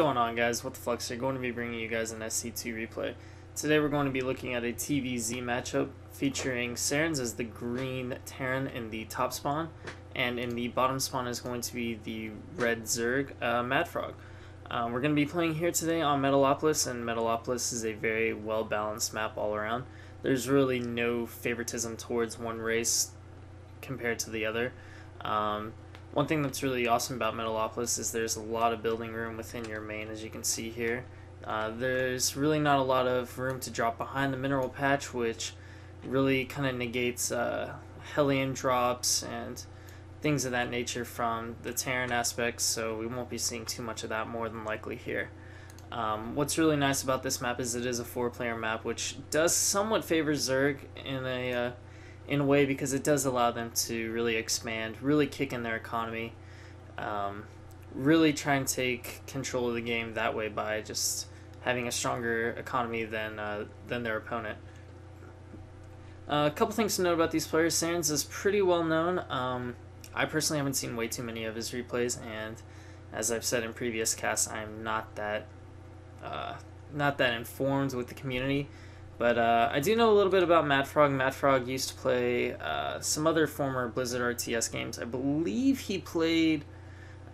What's going on, guys? What the Flux here, going to be bringing you guys an SC2 replay. Today we're going to be looking at a TVZ matchup featuring Sarens as the green Terran in the top spawn, and in the bottom spawn is going to be the red Zerg Madfrog. We're going to be playing here today on Metalopolis, and Metalopolis is a very well balanced map all around. There's really no favoritism towards one race compared to the other. One thing that's really awesome about Metalopolis is there's a lot of building room within your main, as you can see here. There's really not a lot of room to drop behind the mineral patch, which really kind of negates Hellion drops and things of that nature from the Terran aspects, so we won't be seeing too much of that more than likely here. What's really nice about this map is it is a 4-player map, which does somewhat favor Zerg in a way, because it does allow them to really expand, really kick in their economy, really try and take control of the game that way by just having a stronger economy than their opponent. A couple things to note about these players. Sarens is pretty well known. I personally haven't seen way too many of his replays, and as I've said in previous casts, I'm not that informed with the community. But I do know a little bit about Madfrog. Madfrog used to play some other former Blizzard RTS games. I believe he played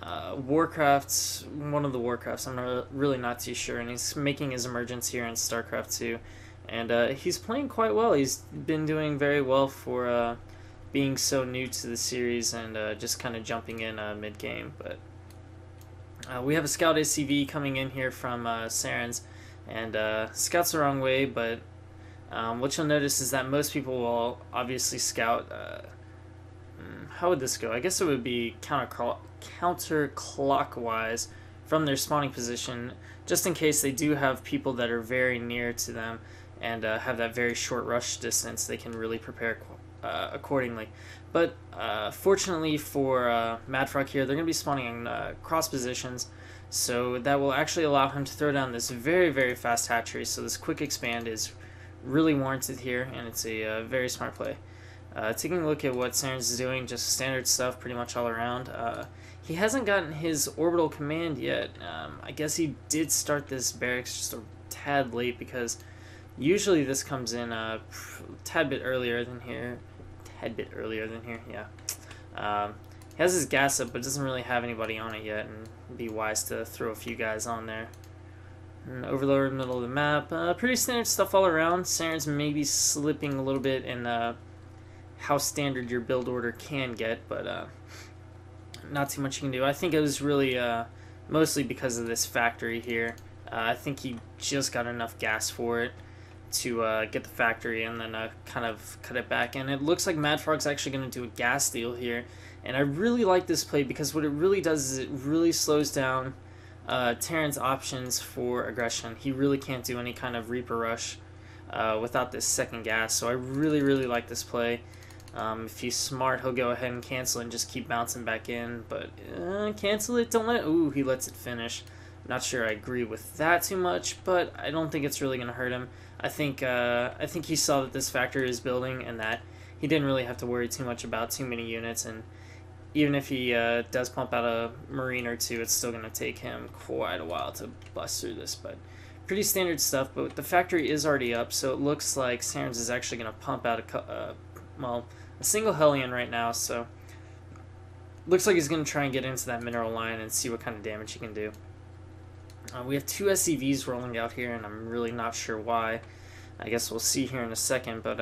Warcraft, one of the Warcrafts. I'm really not too sure. And he's making his emergence here in StarCraft 2. And he's playing quite well. He's been doing very well for being so new to the series and just kind of jumping in mid-game. But we have a Scout SCV coming in here from Sarens. And Scout's the wrong way, but what you'll notice is that most people will obviously scout. How would this go? I guess it would be counterclockwise from their spawning position, just in case they do have people that are very near to them and have that very short rush distance. They can really prepare accordingly. But fortunately for Madfrog here, they're going to be spawning in cross positions, so that will actually allow him to throw down this very, very fast hatchery. So this quick expand is really warranted here, and it's a very smart play. Taking a look at what Sarens is doing, just standard stuff pretty much all around. He hasn't gotten his orbital command yet. I guess he did start this barracks just a tad late, because usually this comes in a tad bit earlier than here. Yeah. He has his gas up, but doesn't really have anybody on it yet, and it'd be wise to throw a few guys on there. And overlord, middle of the map, pretty standard stuff all around. Sarens may be slipping a little bit in how standard your build order can get, but not too much you can do. I think it was really mostly because of this factory here. I think he just got enough gas for it to get the factory and then kind of cut it back. And it looks like Madfrog's actually going to do a gas deal here. And I really like this play, because what it really does is it really slows down Terran's options for aggression. He really can't do any kind of Reaper rush without this second gas. So I really, really like this play. If he's smart, he'll go ahead and cancel it and just keep bouncing back in. But cancel it, don't let it. Ooh, he lets it finish. Not sure I agree with that too much, but I don't think it's really going to hurt him. I think he saw that this factory is building, and that he didn't really have to worry too much about too many units. And even if he does pump out a Marine or two, it's still going to take him quite a while to bust through this. But pretty standard stuff. But the factory is already up, so it looks like Sarens is actually going to pump out a single Hellion right now. So looks like he's going to try and get into that mineral line and see what kind of damage he can do. We have 2 SCVs rolling out here, and I'm really not sure why. I guess we'll see here in a second, but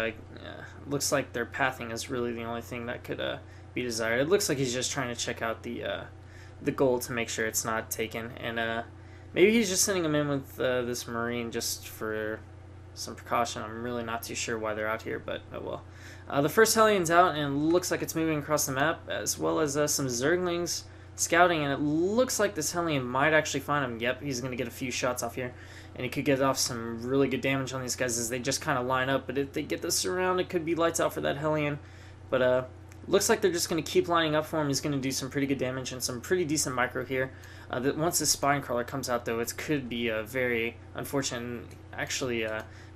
looks like their pathing is really the only thing that could be desired. It looks like he's just trying to check out the gold to make sure it's not taken, and maybe he's just sending them in with this Marine just for some precaution. I'm really not too sure why they're out here, but oh well. The first Hellion's out, and looks like it's moving across the map, as well as some Zerglings scouting, and it looks like this Hellion might actually find him. Yep, he's going to get a few shots off here, and he could get off some really good damage on these guys as they just kind of line up. But if they get this around, it could be lights out for that Hellion. But looks like they're just going to keep lining up for him. He's going to do some pretty good damage and some pretty decent micro here. Once the Spine Crawler comes out, though, it could be a very unfortunate. Actually,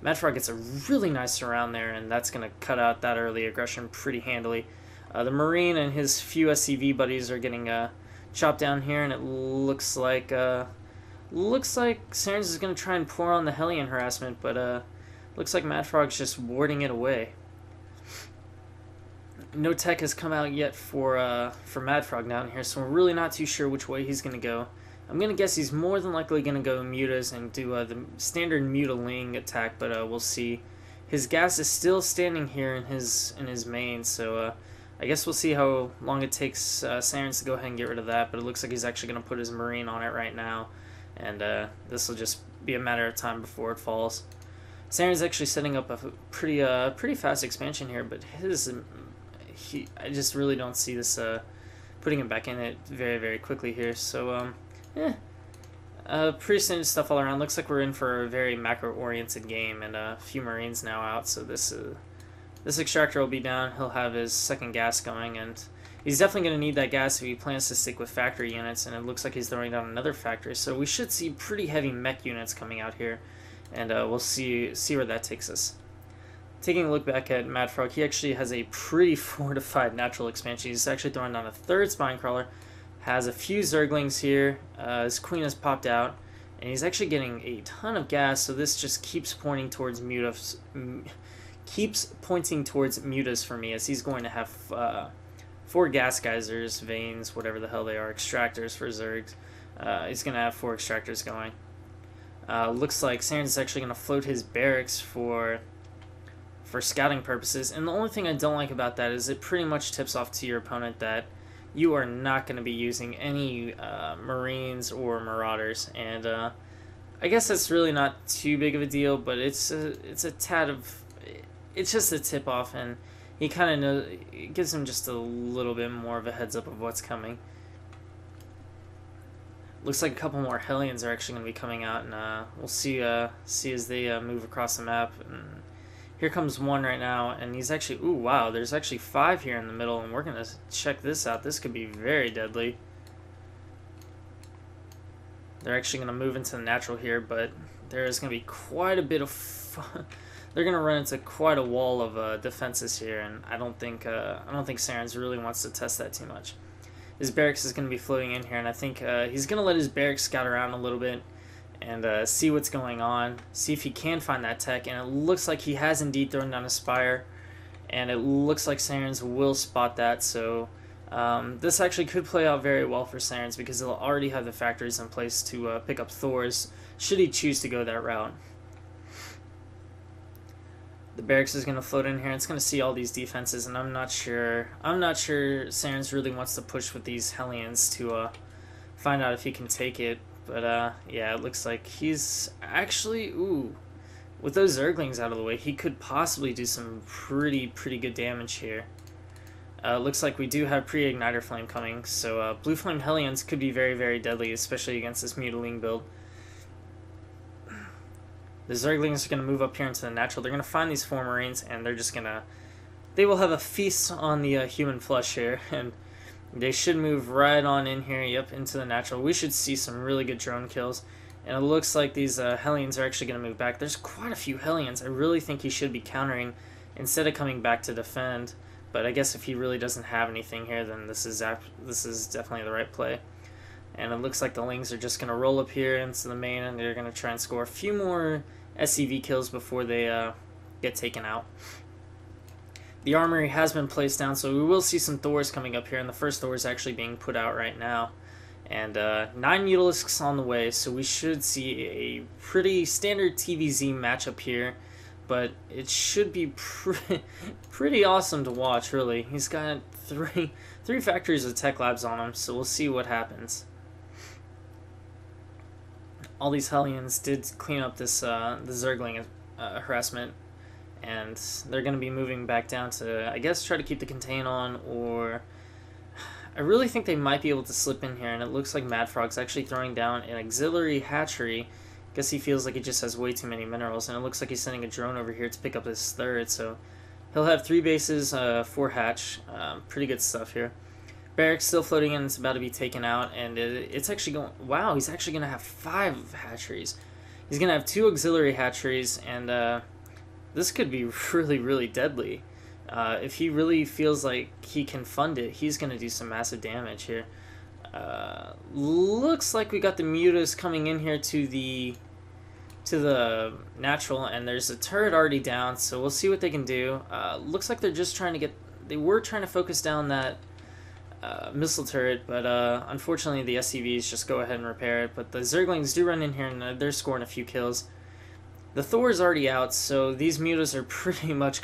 Madfrog gets a really nice surround there, and that's going to cut out that early aggression pretty handily. The Marine and his few SCV buddies are getting chopped down here, and it looks like Looks like Sarens is going to try and pour on the Hellion harassment, but looks like Madfrog's just warding it away. No tech has come out yet for Madfrog down here, so we're really not too sure which way he's going to go. I'm going to guess he's more than likely going to go Mutas and do the standard Mutaling attack, but we'll see. His gas is still standing here in his main, so I guess we'll see how long it takes Sarens to go ahead and get rid of that, but it looks like he's actually going to put his Marine on it right now, and this will just be a matter of time before it falls. Sarens is actually setting up a pretty fast expansion here, but I just really don't see this putting him back in it very quickly here, so pretty standard stuff all around. Looks like we're in for a very macro-oriented game, and a few Marines now out, so this extractor will be down. He'll have his second gas going, and he's definitely going to need that gas if he plans to stick with factory units, and it looks like he's throwing down another factory, so we should see pretty heavy mech units coming out here, and we'll see where that takes us. Taking a look back at Madfrog, he actually has a pretty fortified natural expansion. He's actually throwing down a third spine crawler, has a few Zerglings here, his queen has popped out, and he's actually getting a ton of gas, so this just keeps pointing towards mutas for me, as he's going to have 4 gas geysers, veins, whatever the hell they are, extractors for Zergs. He's going to have 4 extractors going. Looks like Sarens is actually going to float his barracks for scouting purposes, and the only thing I don't like about that is it pretty much tips off to your opponent that you are not going to be using any Marines or Marauders, and I guess that's really not too big of a deal, but it's a tad of, it's just a tip off, and he kind of knows, it gives him just a little bit more of a heads up of what's coming. Looks like a couple more Hellions are actually going to be coming out, and we'll see as they move across the map. And here comes one right now, and he's actually, ooh, wow, there's actually 5 here in the middle, and we're going to check this out. This could be very deadly. They're actually going to move into the natural here, but there is going to be quite a bit of they're going to run into quite a wall of defenses here, and I don't think Sarens really wants to test that too much. His barracks is going to be floating in here, and I think he's going to let his barracks scout around a little bit and see what's going on, see if he can find that tech, and it looks like he has indeed thrown down a spire, and it looks like Sarens will spot that, so this actually could play out very well for Sarens because he'll already have the factories in place to pick up Thors should he choose to go that route. The barracks is going to float in here. It's going to see all these defenses, and I'm not sure Sarens really wants to push with these Hellions to find out if he can take it. But yeah, it looks like he's actually, ooh, with those Zerglings out of the way, he could possibly do some pretty good damage here. Looks like we do have pre-igniter flame coming, so blue flame Hellions could be very deadly, especially against this Mutiling build. The Zerglings are going to move up here into the natural. They're going to find these 4 Marines, and they will have a feast on the human flesh here, and they should move right on in here, yep, into the natural. We should see some really good drone kills, and it looks like these Hellions are actually going to move back. There's quite a few Hellions. I really think he should be countering instead of coming back to defend, but I guess if he really doesn't have anything here, then this is definitely the right play. And it looks like the Lings are just going to roll up here into the main, and they're going to try and score a few more SCV kills before they get taken out. The armory has been placed down, so we will see some Thors coming up here, and the first Thor is actually being put out right now. And 9 Mutalisks on the way, so we should see a pretty standard TVZ matchup here, but it should be pretty awesome to watch, really. He's got three factories of tech labs on him, so we'll see what happens. All these Hellions did clean up this the Zergling harassment, and they're going to be moving back down to, I guess, try to keep the contain on, or I really think they might be able to slip in here, and it looks like Madfrog's actually throwing down an auxiliary hatchery. I guess he feels like he just has way too many minerals, and it looks like he's sending a drone over here to pick up his third, so he'll have 3 bases, 4 hatch. Pretty good stuff here. Barracks still floating in, it's about to be taken out, and it's actually going, wow, he's actually going to have 5 hatcheries. He's going to have 2 auxiliary hatcheries, and this could be really deadly. If he really feels like he can fund it, he's going to do some massive damage here. Looks like we got the mutas coming in here to the natural, and there's a turret already down, so we'll see what they can do. Looks like they're just trying to they were trying to focus down that missile turret, but unfortunately the SCVs just go ahead and repair it. But the Zerglings do run in here, and they're scoring a few kills. The Thor is already out, so these mutas are pretty much